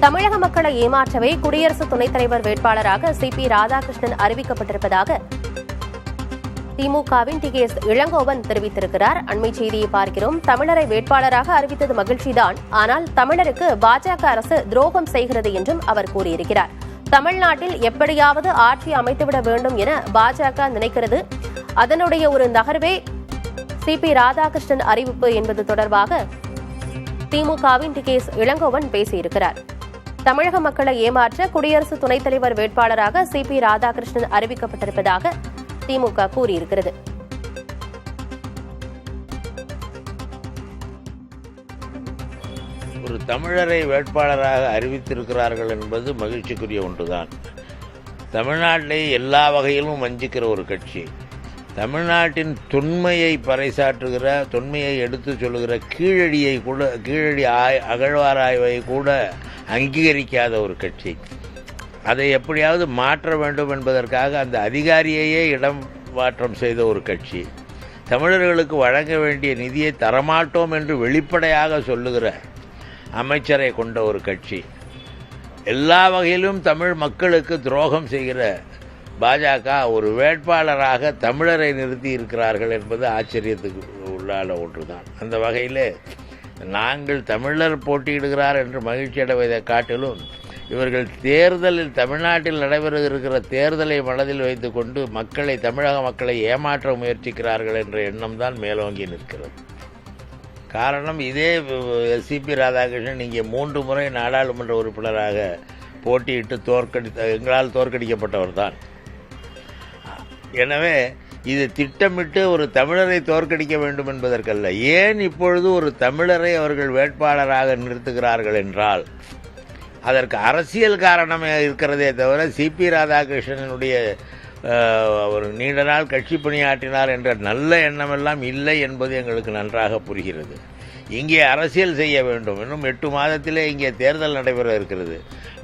தமிழக மக்களை ஏமாற்றவே குடியரசு துணைத் தலைவர் வேட்பாளராக சி.பி. ராதாகிருஷ்ணன் அறிவிக்கப்பட்டிருப்பதாக திமுகவின் டி.கே.எஸ். இளங்கோவன் தெரிவித்திருக்கிறார். அண்மை செய்தியை பார்க்கிறோம். தமிழரை வேட்பாளராக அறிவித்தது மகிழ்ச்சிதான், ஆனால் தமிழருக்கு பாஜக அரசு துரோகம் செய்கிறது என்றும் அவர் கூறியிருக்கிறார். தமிழ்நாட்டில் எப்படியாவது ஆட்சி அமைத்துவிட வேண்டும் என பாஜக நினைக்கிறது. அதனுடைய ஒரு நகர்வே சி.பி. ராதாகிருஷ்ணன் அறிவிப்பு என்பது தொடர்பாக திமுகவின் டி.கே.எஸ். இளங்கோவன் பேசியிருக்கிறார். தமிழக மக்களை ஏமாற்ற குடியரசு துணைத் தலைவர் வேட்பாளராக சி.பி. ராதாகிருஷ்ணன் அறிவிக்கப்பட்டிருப்பதாக திமுக கூறியிருக்கிறது. ஒரு தமிழரை வேட்பாளராக அறிவித்திருக்கிறார்கள் என்பது மகிழ்ச்சிக்குரிய ஒன்றுதான். தமிழ்நாட்டிலே எல்லா வகையிலும் வஞ்சிக்கிற ஒரு கட்சி, தமிழ்நாட்டின் தொன்மையை பறைசாற்றுகிற, தொன்மையை எடுத்து சொல்லுகிற கீழடி அகழ்வாராய்வை கூட அங்கீகரிக்காத ஒரு கட்சி, அதை எப்படியாவது மாற்ற வேண்டும் என்பதற்காக அந்த அதிகாரியையே இடம் மாற்றம் செய்த ஒரு கட்சி, தமிழர்களுக்கு வழங்க வேண்டிய நிதியை தரமாட்டோம் என்று வெளிப்படையாக சொல்லுகிற அமைச்சரை கொண்ட ஒரு கட்சி, எல்லா வகையிலும் தமிழ் மக்களுக்கு துரோகம் செய்கிற பாஜக ஒரு வேட்பாளராக தமிழரை நிறுத்தி இருக்கிறார்கள் என்பது ஆச்சரியத்துக்கு உள்ளான ஒன்றுதான். அந்த வகையில் நாங்கள் தமிழர் போட்டியிடுகிறார் என்று மகிழ்ச்சி அடைவதை காட்டிலும் இவர்கள் தேர்தலில், தமிழ்நாட்டில் நடைபெற இருக்கிற தேர்தலை மனதில் வைத்துக்கொண்டு தமிழக மக்களை ஏமாற்ற முயற்சிக்கிறார்கள் என்ற எண்ணம் தான் மேலோங்கி நிற்கிறது. காரணம், இதே சி.பி. ராதாகிருஷ்ணன் இங்கே 3 முறை நாடாளுமன்ற உறுப்பினராக போட்டியிட்டு எங்களால் தோற்கடிக்கப்பட்டவர் தான். எனவே இது திட்டமிட்டு ஒரு தமிழரை தோற்கடிக்க வேண்டும் என்பதற்கல்ல. ஏன் இப்பொழுது ஒரு தமிழரை அவர்கள் வேட்பாளராக நிறுத்துகிறார்கள் என்றால் அதற்கு அரசியல் காரணமே இருக்கிறதே தவிர சி.பி. ராதாகிருஷ்ணனுடைய ஒரு நீண்ட நாள் கட்சி பணியாற்றினார் என்ற நல்ல எண்ணமெல்லாம் இல்லை என்பது எங்களுக்கு நன்றாக புரிகிறது. இங்கே அரசியல் செய்ய வேண்டும். இன்னும் 8 மாதத்திலே இங்கே தேர்தல் நடைபெற இருக்கிறது.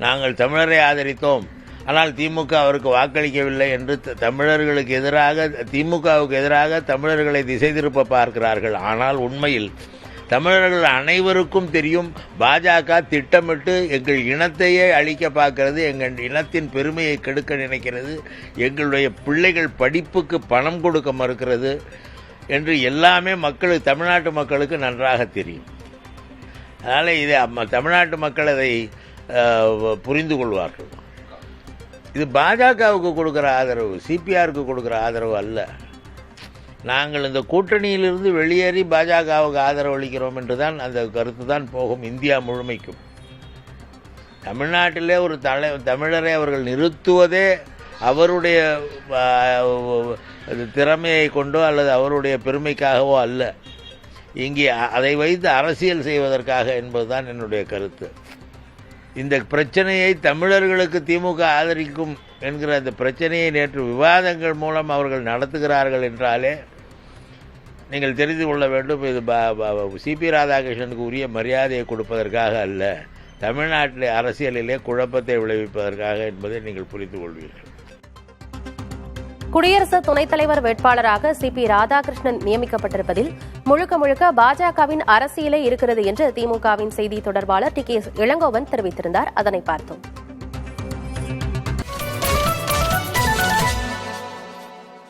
நாங்கள் தமிழரை ஆதரித்தோம், ஆனால் திமுக அவருக்கு வாக்களிக்கவில்லை என்று தமிழர்களுக்கு எதிராக, திமுகவுக்கு எதிராக தமிழர்களை திசை திருப்ப பார்க்கிறார்கள். ஆனால் உண்மையில் தமிழர்கள் அனைவருக்கும் தெரியும், பாஜக திட்டமிட்டு எங்கள் இனத்தையே அழிக்க பார்க்கிறது, எங்கள் இனத்தின் பெருமையை கெடுக்க நினைக்கிறது, எங்களுடைய பிள்ளைகள் படிப்புக்கு பணம் கொடுக்க மறுக்கிறது என்று எல்லாமே தமிழ்நாட்டு மக்களுக்கு நன்றாக தெரியும். அதனால் இதை தமிழ்நாட்டு மக்கள் அதை புரிந்து கொள்வார்கள். இது பாஜகவுக்கு கொடுக்குற ஆதரவு, சிபிஆருக்கு கொடுக்குற ஆதரவு அல்ல. நாங்கள் இந்த கூட்டணியிலிருந்து வெளியேறி பாஜகவுக்கு ஆதரவு அளிக்கிறோம் என்றுதான் அந்த கருத்து தான் போகும் இந்தியா முழுமைக்கும். தமிழ்நாட்டிலே ஒரு தமிழரை அவர்கள் நிறுத்துவதே அவருடைய திறமையை கொண்டோ அல்லது அவருடைய பெருமைக்காகவோ அல்ல, இங்கே அதை வைத்து அரசியல் செய்வதற்காக என்பதுதான் என்னுடைய கருத்து. இந்த பிரச்சனையை தமிழர்களுக்கு திமுக ஆதரிக்கும் என்கிற அந்த பிரச்சனையை நேற்று விவாதங்கள் மூலம் அவர்கள் நடத்துகிறார்கள் என்றாலே நீங்கள் தெரிந்து கொள்ள வேண்டும், இது சி.பி. ராதாகிருஷ்ணனுக்கு உரிய மரியாதையை கொடுப்பதற்காக அல்ல, தமிழ்நாட்டிலே அரசியலிலே குழப்பத்தை விளைவிப்பதற்காக என்பதை நீங்கள் புரிந்து கொள்வீர்கள். குடியரசு துணைத் தலைவர் வேட்பாளராக சி.பி. ராதாகிருஷ்ணன் நியமிக்கப்பட்டிருப்பதில் முழுக்க பாஜகவின் அரசியலே இருக்கிறது என்று திமுகவின் செய்தி தொடர்பாளர் டி.கே.எஸ். இளங்கோவன் தெரிவித்திருந்தார். அதனை பார்த்தோம்.